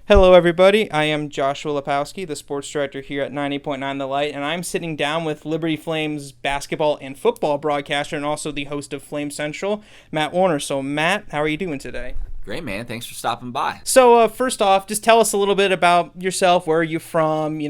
Hello, everybody. I am Joshua Lipowski, the sports director here at 90.9 The Light, and I'm sitting down with Liberty Flames basketball and football broadcaster and also the host of Flame Central, Matt Warner. So, Matt, how are you doing today? Great, man. Thanks for stopping by. So, first off, just tell us a little bit about yourself. Where are you from?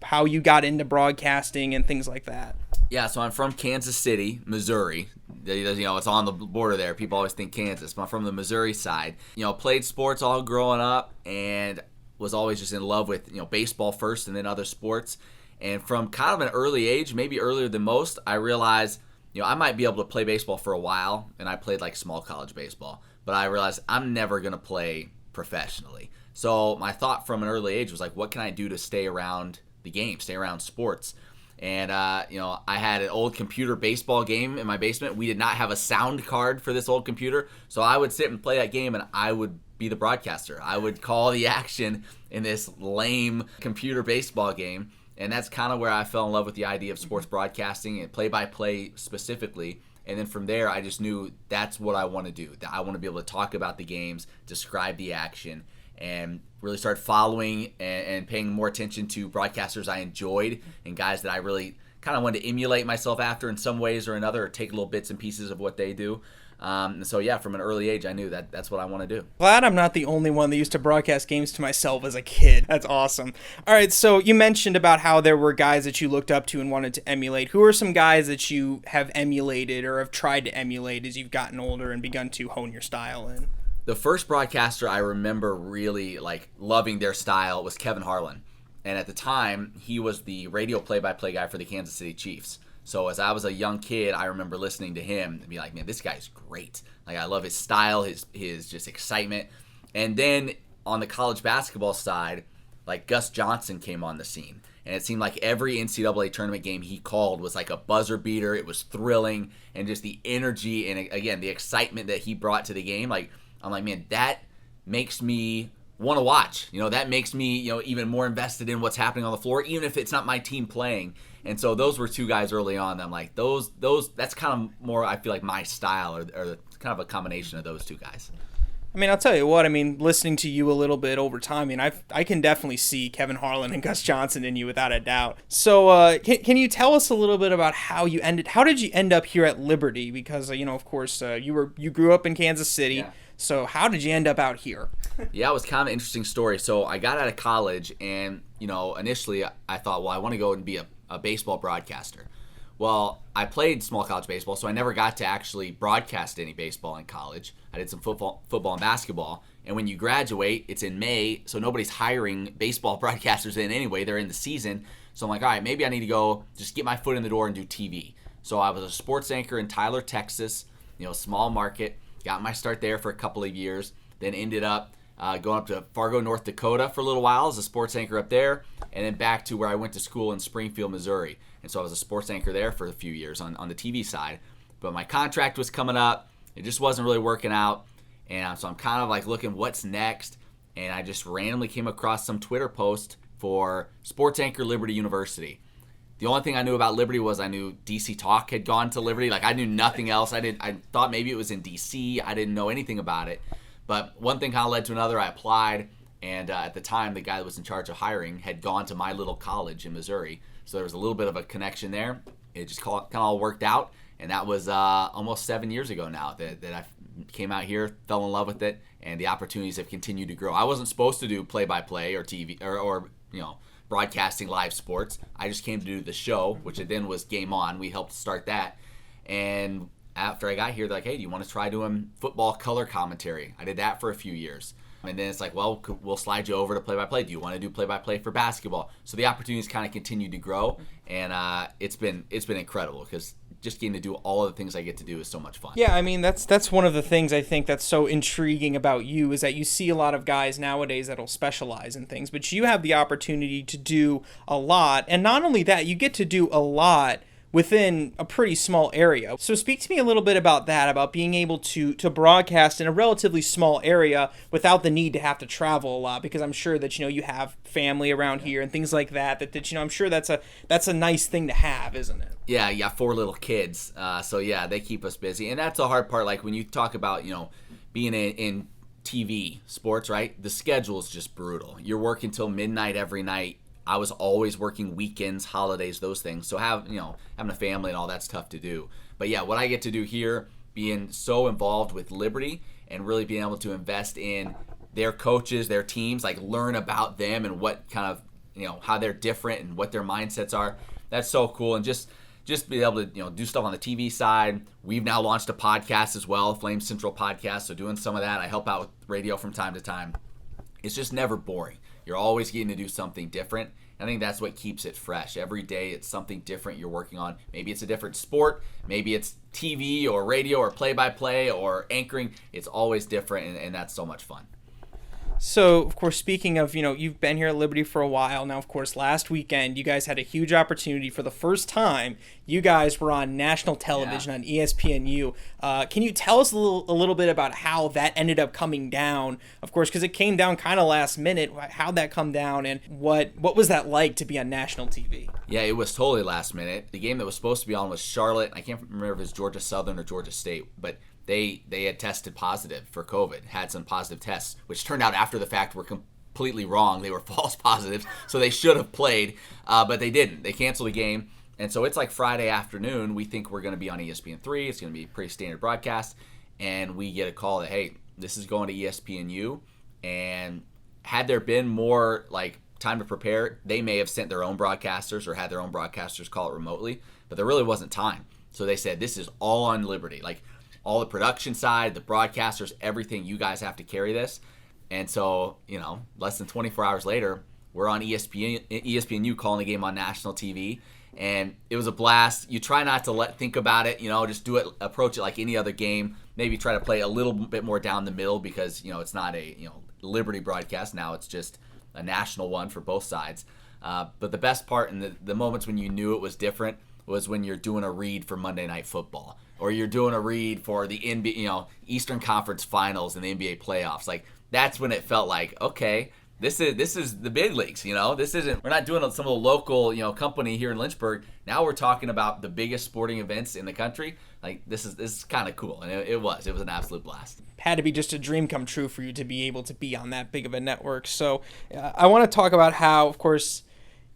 How you got into broadcasting and things like that. Yeah, so I'm from Kansas City, Missouri. It's on the border there. People always think Kansas, but I'm from the Missouri side. Played sports all growing up and was always just in love with, baseball first and then other sports. And from kind of an early age, maybe earlier than most, I realized, I might be able to play baseball for a while. And I played like small college baseball. But I realized I'm never going to play professionally. So my thought from an early age was like, what can I do to stay around the game, stay around sports? And, I had an old computer baseball game in my basement. We did not have a sound card for this old computer. So I would sit and play that game, and I would be the broadcaster. I would call the action in this lame computer baseball game. And that's kind of where I fell in love with the idea of sports broadcasting and play-by-play specifically. And then from there, I just knew that's what I want to do. That I want to be able to talk about the games, describe the action, and really start following and paying more attention to broadcasters I enjoyed and guys that I really kind of wanted to emulate myself after in some ways or another, or take little bits and pieces of what they do. And so, yeah, from an early age, I knew that that's what I want to do. Glad I'm not the only one that used to broadcast games to myself as a kid. That's awesome. All right, so you mentioned about how there were guys that you looked up to and wanted to emulate. Who are some guys that you have emulated or have tried to emulate as you've gotten older and begun to hone your style in? The first broadcaster I remember really loving their style was Kevin Harlan. And at the time, he was the radio play-by-play guy for the Kansas City Chiefs. So as I was a young kid, I remember listening to him and be like, man, this guy's great. I love his style, his just excitement. And then on the college basketball side, Gus Johnson came on the scene. And it seemed like every NCAA tournament game he called was like a buzzer beater. It was thrilling, and just the energy and, again, the excitement that he brought to the game. I'm like, man, that makes me want to watch. That makes me, even more invested in what's happening on the floor, even if it's not my team playing. And so those were two guys early on that I'm like, that's kind of more, I feel like, my style, or kind of a combination of those two guys. I mean, I'll tell you what, listening to you a little bit over time, I can definitely see Kevin Harlan and Gus Johnson in you without a doubt. So can you tell us a little bit about how did you end up here at Liberty? Because, of course, you grew up in Kansas City. Yeah. So how did you end up out here? Yeah, it was kind of an interesting story. So I got out of college, and, initially I thought, well, I want to go and be a baseball broadcaster. Well, I played small college baseball, so I never got to actually broadcast any baseball in college. I did some football and basketball. And when you graduate, it's in May, so nobody's hiring baseball broadcasters in anyway. They're in the season. So I'm like, all right, maybe I need to go just get my foot in the door and do TV. So I was a sports anchor in Tyler, Texas, small market. Got my start there for a couple of years. Then ended up going up to Fargo, North Dakota for a little while as a sports anchor up there. And then back to where I went to school in Springfield, Missouri. And so I was a sports anchor there for a few years on the TV side. But my contract was coming up. It just wasn't really working out. And so I'm kind of looking what's next. And I just randomly came across some Twitter post for sports anchor Liberty University. The only thing I knew about Liberty was I knew DC Talk had gone to Liberty. I knew nothing else. I thought maybe it was in DC. I didn't know anything about it. But one thing kind of led to another. I applied, and at the time, the guy that was in charge of hiring had gone to my little college in Missouri. So there was a little bit of a connection there. It just kind of all worked out, and that was almost 7 years ago now that I came out here, fell in love with it, and the opportunities have continued to grow. I wasn't supposed to do play-by-play or TV or broadcasting live sports. I just came to do the show, which then was Game On. We helped start that. And after I got here, they're like, hey, do you want to try doing football color commentary? I did that for a few years. And then it's like, well, we'll slide you over to play-by-play. Do you want to do play-by-play for basketball? So the opportunities kind of continued to grow, and it's been incredible because just getting to do all of the things I get to do is so much fun. Yeah, that's one of the things I think that's so intriguing about you is that you see a lot of guys nowadays that'll specialize in things, but you have the opportunity to do a lot, and not only that, you get to do a lot within a pretty small area. So speak to me a little bit about that, about being able to broadcast in a relatively small area without the need to have to travel a lot, because I'm sure that, you have family around here and things like that, I'm sure that's a nice thing to have, isn't it? Yeah, you got 4 little kids. So yeah, they keep us busy. And that's the hard part. Like when you talk about, being in TV, sports, right? The schedule is just brutal. You're working till midnight every night. I was always working weekends, holidays, those things. So having a family and all that's tough to do. But yeah, what I get to do here, being so involved with Liberty and really being able to invest in their coaches, their teams, like learn about them and what kind of, how they're different and what their mindsets are. That's so cool. And just be able to, do stuff on the TV side. We've now launched a podcast as well, Flame Central Podcast. So doing some of that. I help out with radio from time to time. It's just never boring. You're always getting to do something different. I think that's what keeps it fresh. Every day it's something different you're working on. Maybe it's a different sport. Maybe it's TV or radio or play-by-play or anchoring. It's always different, and that's so much fun. So, of course, speaking of, you've been here at Liberty for a while now. Of course, last weekend, you guys had a huge opportunity for the first time. You guys were on national television on ESPNU. Can you tell us a little bit about how that ended up coming down? Of course, because it came down kind of last minute. How'd that come down, and what was that like to be on national TV? Yeah, it was totally last minute. The game that was supposed to be on was Charlotte. I can't remember if it was Georgia Southern or Georgia State, but they had tested positive for COVID, had some positive tests, which turned out after the fact were completely wrong. They were false positives, so they should have played, but they didn't. They canceled the game, and so it's like Friday afternoon. We think we're going to be on ESPN3. It's going to be a pretty standard broadcast, and we get a call that, hey, this is going to ESPNU, and had there been more like time to prepare, they may have sent their own broadcasters or had their own broadcasters call it remotely, but there really wasn't time. So they said, this is all on Liberty. Like, all the production side, the broadcasters, everything, you guys have to carry this. And so, less than 24 hours later, we're on ESPNU calling the game on national TV. And it was a blast. You try not to think about it, just approach it like any other game. Maybe try to play a little bit more down the middle because, it's not a, Liberty broadcast. Now it's just a national one for both sides. But the best part and the moments when you knew it was different was when you're doing a read for Monday Night Football, or you're doing a read for the NBA, Eastern Conference Finals and the NBA playoffs. Like, that's when it felt like, okay, this is the big leagues. This isn't. We're not doing some of the local company here in Lynchburg. Now we're talking about the biggest sporting events in the country. Like, this is kind of cool, and it was an absolute blast. Had to be just a dream come true for you to be able to be on that big of a network. So I want to talk about how, of course,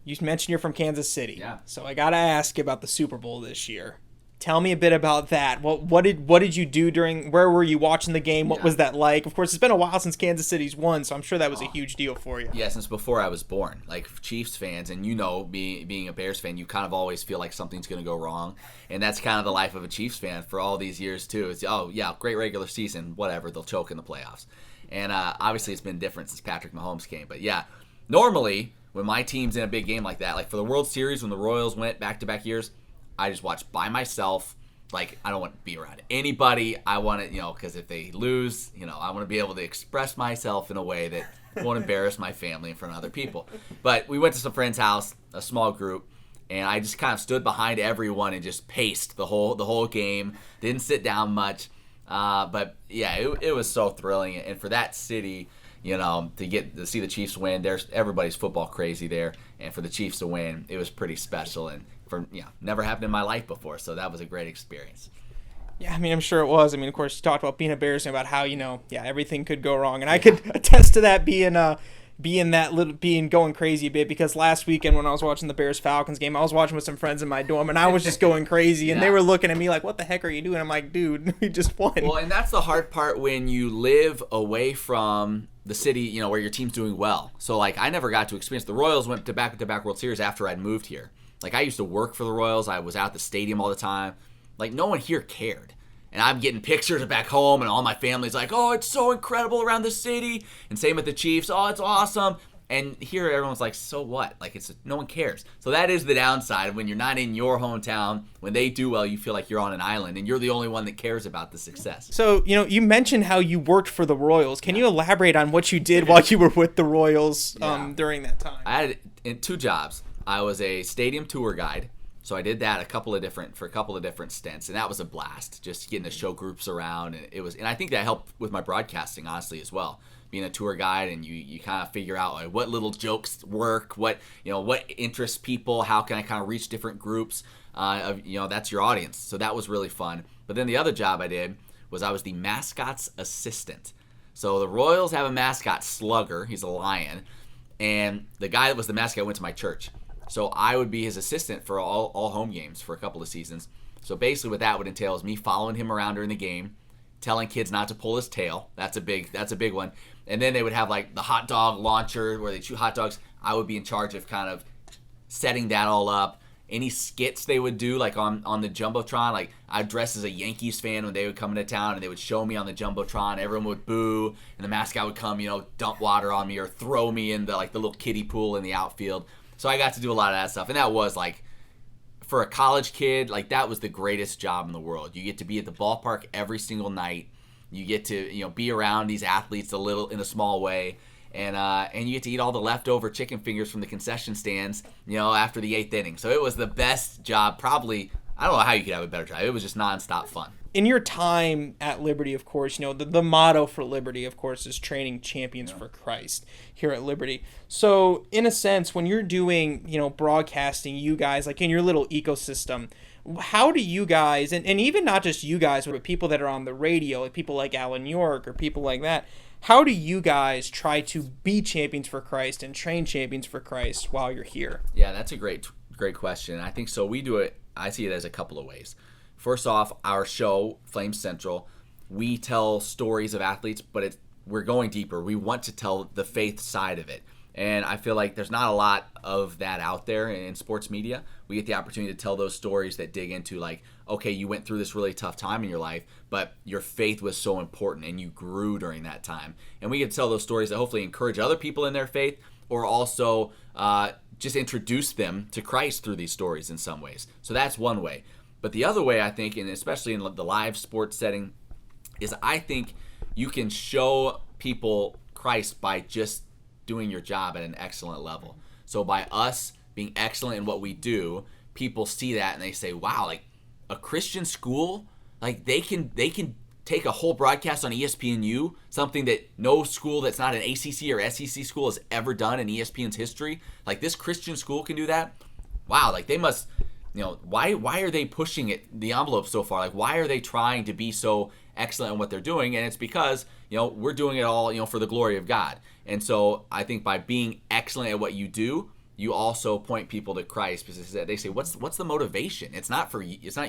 you mentioned you're from Kansas City. Yeah. So I got to ask you about the Super Bowl this year. Tell me a bit about that. What did you do where were you watching the game? What was that like? Of course, it's been a while since Kansas City's won, so I'm sure that was a huge deal for you. Yeah, since before I was born. Like, Chiefs fans, and being a Bears fan, you kind of always feel like something's going to go wrong. And that's kind of the life of a Chiefs fan for all these years, too. It's, great regular season, whatever, they'll choke in the playoffs. And obviously it's been different since Patrick Mahomes came. But yeah, normally when my team's in a big game like that, like for the World Series when the Royals went back-to-back years, I just watch by myself. Like, I don't want to be around anybody. I want to, because if they lose, I want to be able to express myself in a way that won't embarrass my family in front of other people. But we went to some friend's house, a small group, and I just kind of stood behind everyone and just paced the whole game. Didn't sit down much. But yeah, it was so thrilling. And for that city, to get to see the Chiefs win, everybody's football crazy there. And for the Chiefs to win, it was pretty special. And never happened in my life before, so that was a great experience. Yeah, I'm sure it was. Of course, you talked about being a Bears fan, about how everything could go wrong, and I could attest to that being going crazy a bit, because last weekend when I was watching the Bears-Falcons game, I was watching with some friends in my dorm, and I was just going crazy, and they were looking at me like, what the heck are you doing? I'm like, dude, we just won. Well, and that's the hard part when you live away from the city, where your team's doing well. So, like, I never got to experience. The Royals went to back-to-back World Series after I'd moved here. Like, I used to work for the Royals. I was out at the stadium all the time. Like, no one here cared. And I'm getting pictures of back home, and all my family's like, oh, it's so incredible around the city. And same with the Chiefs. Oh, it's awesome. And here everyone's like, so what? Like, no one cares. So that is the downside. When you're not in your hometown, when they do well, you feel like you're on an island, and you're the only one that cares about the success. So, you mentioned how you worked for the Royals. Can you elaborate on what you did while you were with the Royals during that time? I had 2 jobs. I was a stadium tour guide, so I did that for a couple of different stints, and that was a blast. Just getting to show groups around, and I think that helped with my broadcasting, honestly, as well. Being a tour guide, and you kind of figure out like what little jokes work, what interests people, how can I kind of reach different groups. That's your audience, so that was really fun. But then the other job I did was I was the mascot's assistant. So the Royals have a mascot, Slugger. He's a lion. And the guy that was the mascot went to my church. So I would be his assistant for all home games for a couple of seasons. So basically what that would entail is me following him around during the game, telling kids not to pull his tail. That's a big one. And then they would have like the hot dog launcher where they shoot hot dogs. I would be in charge of kind of setting that all up. Any skits they would do, like on the Jumbotron, like I'd dress as a Yankees fan when they would come into town and they would show me on the Jumbotron. Everyone would boo, and the mascot would come, dump water on me or throw me in the little kiddie pool in the outfield. So I got to do a lot of that stuff, and that was like, for a college kid, like that was the greatest job in the world. You get to be at the ballpark every single night. You get to be around these athletes in a small way. And you get to eat all the leftover chicken fingers from the concession stands, after the 8th inning. So it was the best job, probably. I don't know how you could have a better job. It was just nonstop fun. In your time at Liberty, of course, the motto for Liberty, of course, is training champions for Christ here at Liberty. So in a sense, when you're doing, broadcasting, you guys, like in your little ecosystem, how do you guys, and even not just you guys, but people that are on the radio, like people like Alan York or people like that, how do you guys try to be champions for Christ and train champions for Christ while you're here? Yeah, that's a great question. I think so. We do it, I see it as a couple of ways. First off, our show, Flame Central, we tell stories of athletes, but we're going deeper. We want to tell the faith side of it. And I feel like there's not a lot of that out there in sports media. We get the opportunity to tell those stories that dig into like, okay, you went through this really tough time in your life, but your faith was so important and you grew during that time. And we get to tell those stories that hopefully encourage other people in their faith, or also just introduce them to Christ through these stories in some ways. So that's one way. But the other way, I think, and especially in the live sports setting, is I think you can show people Christ by just doing your job at an excellent level. So by us being excellent in what we do, people see that and they say, wow, like a Christian school, like they can take a whole broadcast on ESPNU, something that no school that's not an ACC or SEC school has ever done in ESPN's history. Like this Christian school can do that. Wow, like they must, why are they pushing the envelope so far? Like why are they trying to be so excellent in what they're doing? And it's because, we're doing it all, for the glory of God. And so I think by being excellent at what you do, you also point people to Christ, because they say, what's the motivation? It's not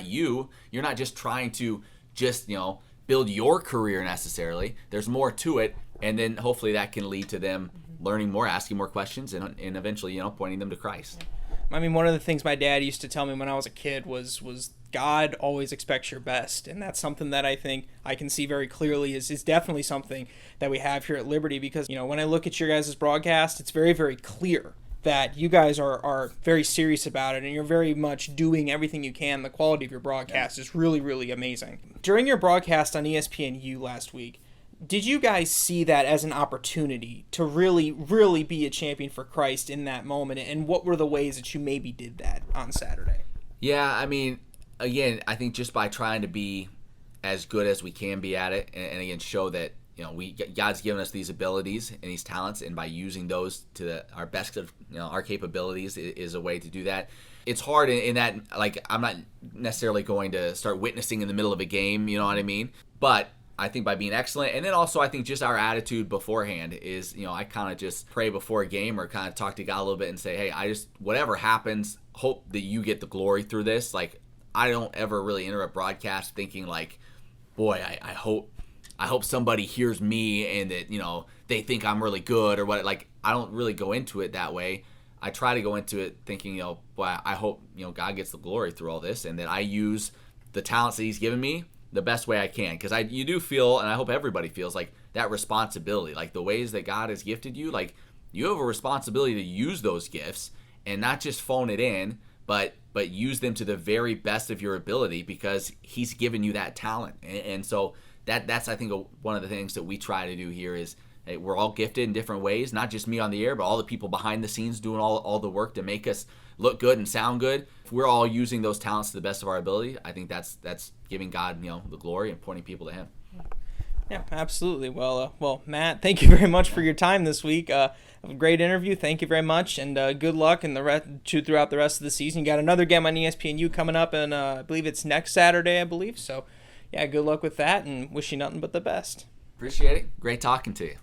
you. You're not just trying to build your career necessarily. There's more to it. And then hopefully that can lead to them learning more, asking more questions, and eventually, pointing them to Christ. I mean, one of the things my dad used to tell me when I was a kid was God always expects your best. And that's something that I think I can see very clearly is definitely something that we have here at Liberty, because, when I look at your guys' broadcast, it's very, very clear that you guys are very serious about it and you're very much doing everything you can. The quality of your broadcast is really, really amazing. During your broadcast on ESPNU last week, did you guys see that as an opportunity to really, really be a champion for Christ in that moment? And what were the ways that you maybe did that on Saturday? Yeah, I mean, again, I think just by trying to be as good as we can be at it, and again, show that, God's given us these abilities and these talents, and by using those to our best of, our capabilities is a way to do that. It's hard in that, like, I'm not necessarily going to start witnessing in the middle of a game, you know what I mean? But I think by being excellent, and then also I think just our attitude beforehand is, I kind of just pray before a game or kind of talk to God a little bit and say, hey, I just, whatever happens, hope that you get the glory through this. Like, I don't ever really enter a broadcast thinking like, boy, I hope somebody hears me and that, they think I'm really good or what. Like, I don't really go into it that way. I try to go into it thinking, boy, I hope, God gets the glory through all this, and that I use the talents that he's given me the best way I can. Because you do feel, and I hope everybody feels, like that responsibility, like the ways that God has gifted you, like you have a responsibility to use those gifts and not just phone it in, but use them to the very best of your ability, because he's given you that talent. And so that's, I think, one of the things that we try to do here is, hey, we're all gifted in different ways, not just me on the air, but all the people behind the scenes doing all the work to make us look good and sound good. If we're all using those talents to the best of our ability, I think that's giving God, the glory and pointing people to him. Yeah, absolutely. Well, Matt, thank you very much for your time this week. A great interview. Thank you very much, and good luck in throughout the rest of the season. You got another game on ESPNU coming up, and I believe it's next Saturday, I believe. So, yeah, good luck with that, and wish you nothing but the best. Appreciate it. Great talking to you.